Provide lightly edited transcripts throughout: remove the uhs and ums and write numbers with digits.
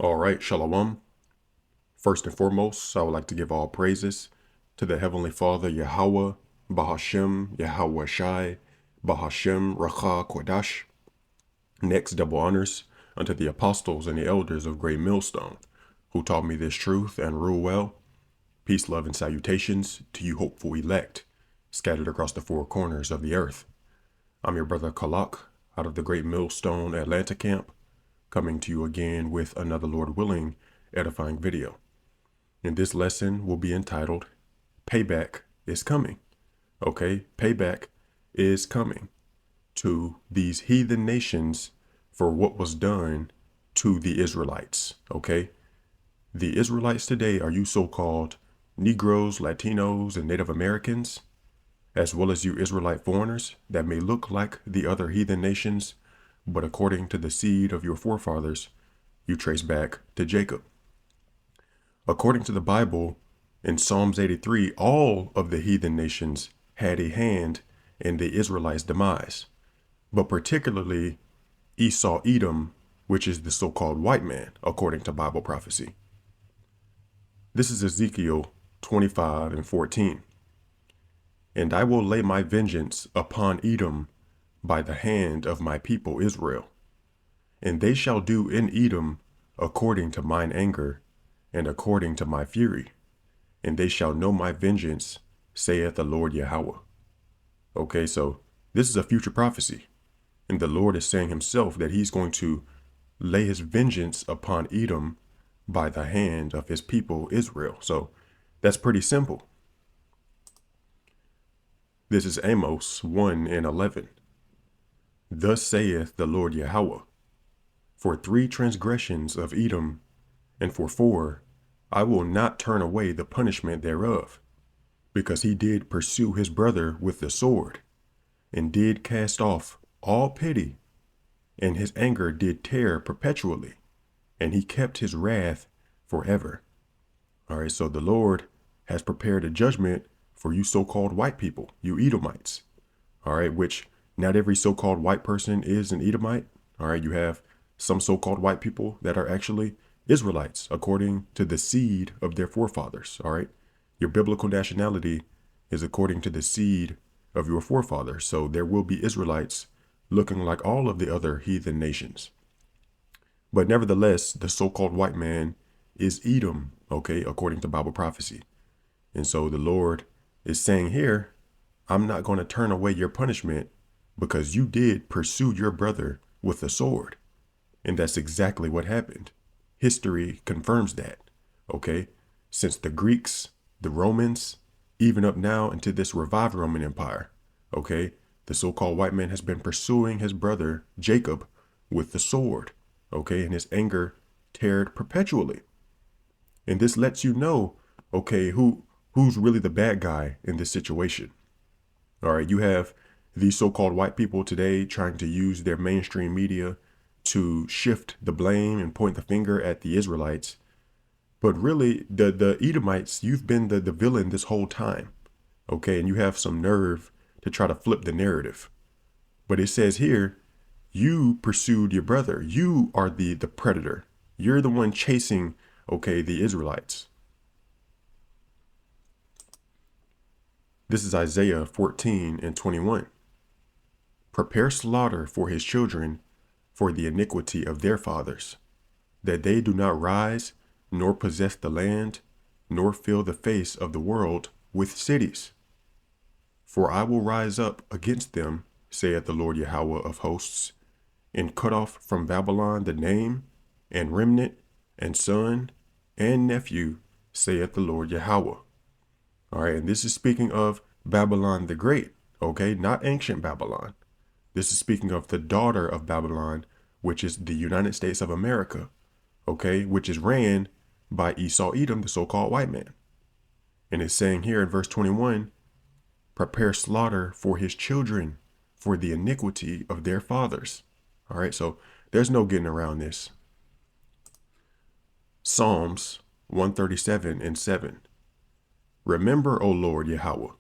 All right, Shalawam. First and foremost, I would like to give all praises to the Heavenly Father, Yahweh, Bahashem, Yahweh Shai, Bahashem, Racha, Kodash. Next, double honors unto the apostles and the elders of Great Millstone, who taught me this truth and rule well. Peace, love, and salutations to you hopeful elect, scattered across the four corners of the earth. I'm your brother Kalak, out of the Great Millstone Atlanta camp, coming to you again with another Lord willing edifying video. And this lesson will be entitled Payback is Coming. Okay, payback is coming to these heathen nations for what was done to the Israelites. Okay, the Israelites today are you so-called Negroes, Latinos, and Native Americans, as well as you Israelite foreigners that may look like the other heathen nations, but according to the seed of your forefathers, you trace back to Jacob. According to the Bible, in Psalms 83, all of the heathen nations had a hand in the Israelites' demise, but particularly Esau Edom, which is the so-called white man, according to Bible prophecy. This is Ezekiel 25:14. And I will lay my vengeance upon Edom by the hand of my people Israel. And they shall do in Edom according to mine anger and according to my fury. And they shall know my vengeance, saith the Lord Yahweh. Okay, so this is a future prophecy. And the Lord is saying himself that he's going to lay his vengeance upon Edom by the hand of his people Israel. So that's pretty simple. This is Amos 1:11. Thus saith the Lord Yahweh, for 3 transgressions of Edom, and for 4, I will not turn away the punishment thereof, because he did pursue his brother with the sword, and did cast off all pity, and his anger did tear perpetually, and he kept his wrath forever. All right, so the Lord has prepared a judgment for you so-called white people, you Edomites. All right, which not every so-called white person is an Edomite. All right, you have some so-called white people that are actually Israelites according to the seed of their forefathers. All right, your biblical nationality is according to the seed of your forefathers. So there will be Israelites looking like all of the other heathen nations. But nevertheless, the so-called white man is Edom, okay, according to Bible prophecy. And so the Lord is saying here, I'm not going to turn away your punishment because you did pursue your brother with a sword. And that's exactly what happened. History confirms that, okay? Since the Greeks, the Romans, even up now into this revived Roman Empire, okay? The so-called white man has been pursuing his brother Jacob with the sword, okay? And his anger teared perpetually. And this lets you know, okay, who's really the bad guy in this situation. All right, you have these so-called white people today trying to use their mainstream media to shift the blame and point the finger at the Israelites. But really, the Edomites, you've been the villain this whole time. Okay, and you have some nerve to try to flip the narrative. But it says here, you pursued your brother. You are the predator. You're the one chasing, okay, the Israelites. This is Isaiah 14:21. Prepare slaughter for his children for the iniquity of their fathers, that they do not rise, nor possess the land, nor fill the face of the world with cities. For I will rise up against them, saith the Lord Yahweh of hosts, and cut off from Babylon the name, and remnant, and son, and nephew, saith the Lord Yahweh. All right, and this is speaking of Babylon the Great, okay, not ancient Babylon. This is speaking of the daughter of Babylon, which is the United States of America, okay, which is ran by Esau Edom, the so-called white man. And it's saying here in verse 21, prepare slaughter for his children for the iniquity of their fathers. All right, so there's no getting around this. Psalms 137:7. Remember, O Lord Yahweh,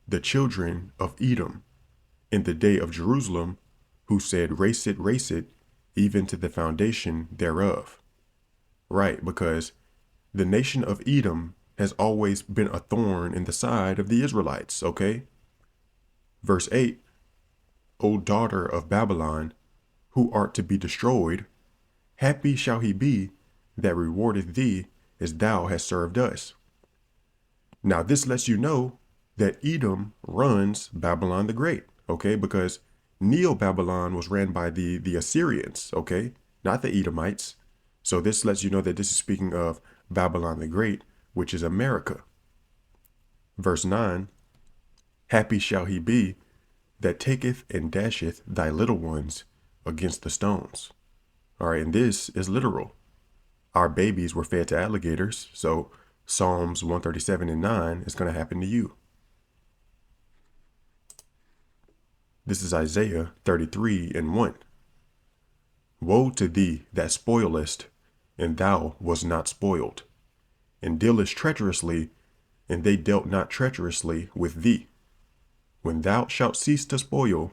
the children of Edom, in the day of Jerusalem, who said, race it, even to the foundation thereof. Right, because the nation of Edom has always been a thorn in the side of the Israelites, okay? Verse 8, O daughter of Babylon, who art to be destroyed, happy shall he be that rewardeth thee as thou hast served us. Now this lets you know that Edom runs Babylon the Great, okay? Because Neo-Babylon was ran by the Assyrians, okay? Not the Edomites. So this lets you know that this is speaking of Babylon the Great, which is America. Verse 9, happy shall he be that taketh and dasheth thy little ones against the stones. All right, and this is literal. Our babies were fed to alligators, so Psalms 137 and 9 is going to happen to you. This is Isaiah 33 and 1. Woe to thee that spoilest, and thou wast not spoiled, and dealest treacherously, and they dealt not treacherously with thee. When thou shalt cease to spoil,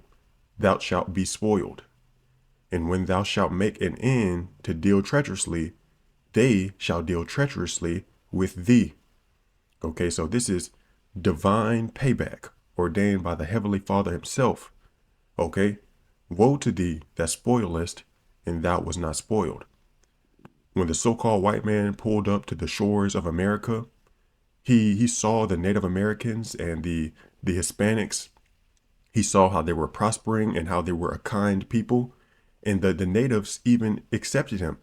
thou shalt be spoiled. And when thou shalt make an end to deal treacherously, they shall deal treacherously with thee. Okay, so this is divine payback ordained by the Heavenly Father himself. Okay, woe to thee that spoilest, and thou was not spoiled. When the so-called white man pulled up to the shores of America, he saw the Native Americans and the Hispanics. He saw how they were prospering and how they were a kind people. And the natives even accepted him.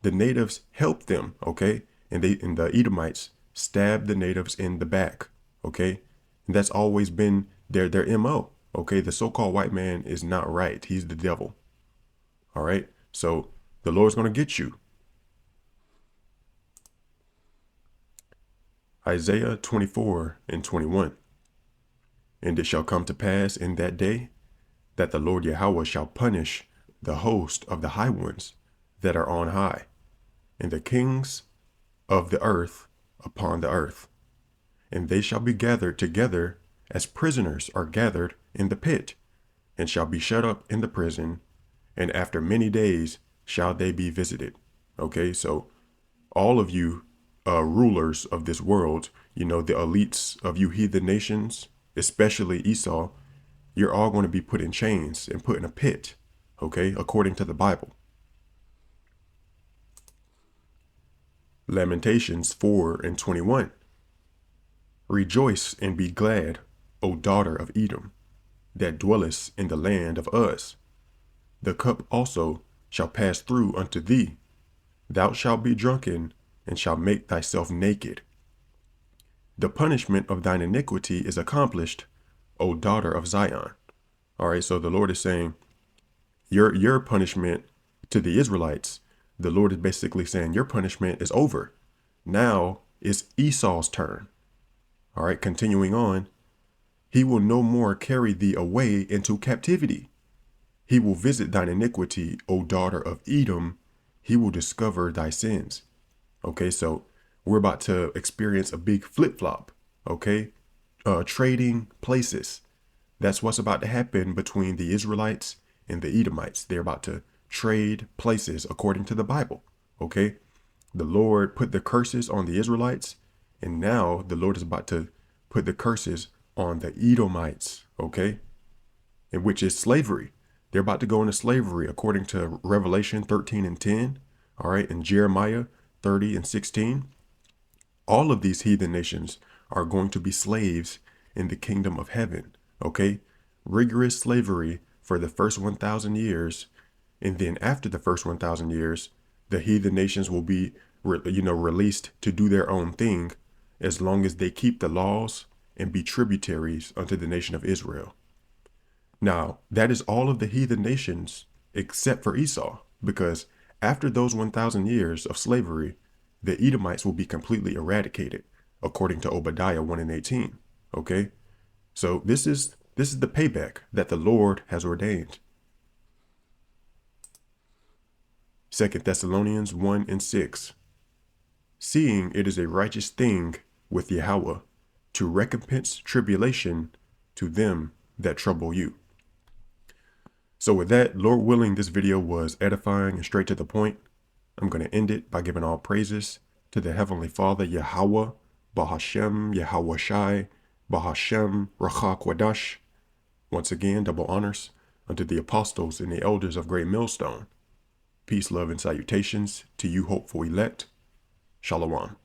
The natives helped them, okay? And the Edomites stabbed the natives in the back, okay? And that's always been their MO, okay? The so-called white man is not right. He's the devil, all right? So the Lord's going to get you. Isaiah 24 and 21. And it shall come to pass in that day that the Lord Yahweh shall punish the host of the high ones that are on high, and the kings of the earth upon the earth. And they shall be gathered together as prisoners are gathered in the pit, and shall be shut up in the prison, and after many days shall they be visited. Okay, so all of you rulers of this world, you know, the elites of you heathen nations, especially Esau, you're all going to be put in chains and put in a pit, okay, according to the Bible. Lamentations 4 and 21. Rejoice and be glad, O daughter of Edom, that dwellest in the land of Uz. The cup also shall pass through unto thee. Thou shalt be drunken, and shalt make thyself naked. The punishment of thine iniquity is accomplished, O daughter of Zion. All right, so the Lord is saying, your punishment to the Israelites, the Lord is basically saying your punishment is over. Now it's Esau's turn. All right, continuing on, he will no more carry thee away into captivity. He will visit thine iniquity, O daughter of Edom. He will discover thy sins. Okay, so we're about to experience a big flip-flop, okay? Trading places. That's what's about to happen between the Israelites and the Edomites. They're about to trade places according to the Bible, okay? The Lord put the curses on the Israelites, and now the Lord is about to put the curses on the Edomites, okay? And which is slavery. They're about to go into slavery according to Revelation 13 and 10, all right, and Jeremiah 30 and 16. All of these heathen nations are going to be slaves in the kingdom of heaven, okay? Rigorous slavery for the first 1,000 years, and then after the first 1,000 years, the heathen nations will be, released to do their own thing as long as they keep the laws and be tributaries unto the nation of Israel. Now, that is all of the heathen nations except for Esau, because after those 1,000 years of slavery, the Edomites will be completely eradicated, according to Obadiah 1 and 18. Okay? So this is the payback that the Lord has ordained. 2 Thessalonians 1 and 6. Seeing it is a righteous thing with Yahweh to recompense tribulation to them that trouble you. So with that, Lord willing, this video was edifying and straight to the point. I'm going to end it by giving all praises to the Heavenly Father, Yahweh, Bahashem, Yahweh Shai, Bahashem, Rachak Wadash. Once again, double honors unto the apostles and the elders of Great Millstone. Peace, love, and salutations to you hopeful elect. Shalawam.